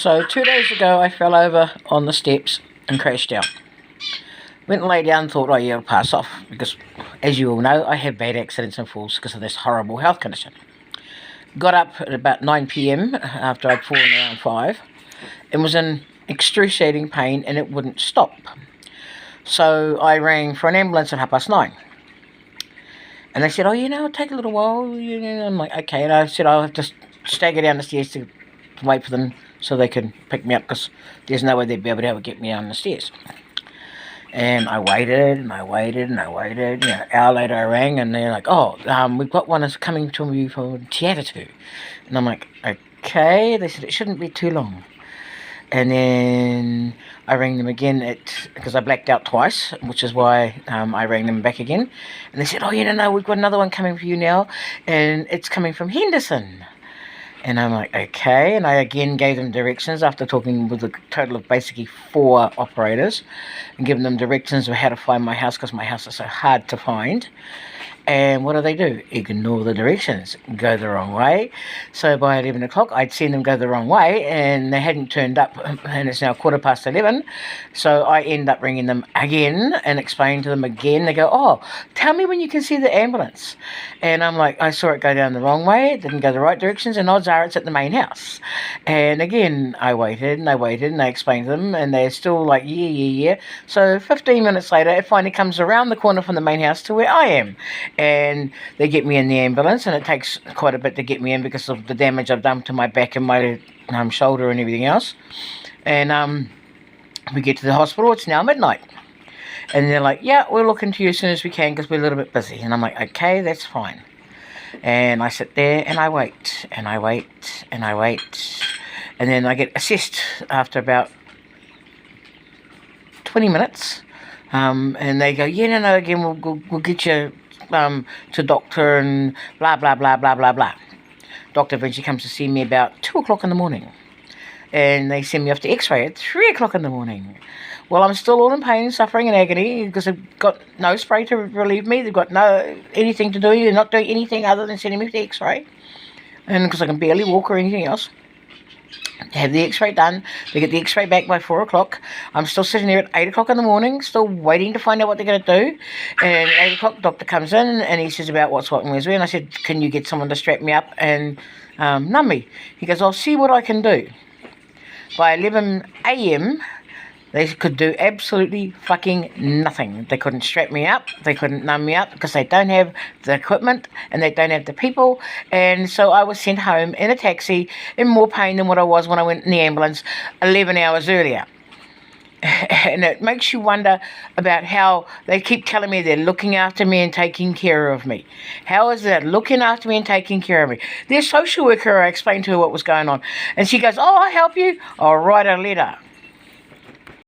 So 2 days ago I fell over on the steps and crashed down. Went and lay down and thought, oh yeah, I'll pass off. Because, as you all know, I have bad accidents and falls because of this horrible health condition. Got up at about 9 p.m. after I'd fallen around 5 and was in excruciating pain and it wouldn't stop. So I rang for an ambulance at 9:30. And they said, oh, it'll take a little while. I'm like, okay. And I said, I'll have to stagger down the stairs to wait for them so they can pick me up because there's no way they'd be able to get me down the stairs. And I waited and I waited and I waited. An hour later I rang and they're like, oh, we've got one that's coming to you from Te Atatu. And I'm like, okay. They said it shouldn't be too long. And then I rang them again because I blacked out twice, which is why I rang them back again. And they said, oh, no, we've got another one coming for you now, and it's coming from Henderson. And I'm like, okay. And I again gave them directions after talking with a total of basically 4 operators and giving them directions of how to find my house because my house is so hard to find. And what do? Ignore the directions, go the wrong way. So by 11 o'clock, I'd seen them go the wrong way, and they hadn't turned up, and it's now 11:15. So I end up ringing them again and explaining to them again. They go, oh, tell me when you can see the ambulance. And I'm like, I saw it go down the wrong way, it didn't go the right directions, and odds are it's at the main house. And again, I waited, and I explained to them, and they're still like, yeah. So 15 minutes later, it finally comes around the corner from the main house to where I am. And they get me in the ambulance, and it takes quite a bit to get me in because of the damage I've done to my back and my shoulder and everything else. And we get to the hospital, it's now midnight. And they're like, yeah, we'll look into you as soon as we can because we're a little bit busy. And I'm like, okay, that's fine. And I sit there and I wait, and I wait, and I wait. And then I get assessed after about 20 minutes. And they go, yeah, no, again, we'll get you to doctor and blah, blah, blah, blah, blah, blah. Doctor eventually comes to see me about 2 o'clock in the morning. And they send me off to x-ray at 3 o'clock in the morning. Well, I'm still all in pain, suffering and agony because they've got no spray to relieve me. They've got no anything to do. They're not doing anything other than sending me to x-ray. And because I can barely walk or anything else. Have the x-ray done. They get the x-ray back by 4 o'clock. I'm still sitting there at 8 o'clock in the morning, still waiting to find out what they're going to do. And at 8 o'clock, doctor comes in and he says about what's what and where's where. And I said, can you get someone to strap me up and numb me? He goes, I'll see what I can do. By 11 a.m., they could do absolutely fucking nothing. They couldn't strap me up. They couldn't numb me up because they don't have the equipment and they don't have the people. And so I was sent home in a taxi in more pain than what I was when I went in the ambulance 11 hours earlier. And it makes you wonder about how they keep telling me they're looking after me and taking care of me. How is that looking after me and taking care of me? Their social worker, I explained to her what was going on. And she goes, oh, I'll help you. I'll write a letter.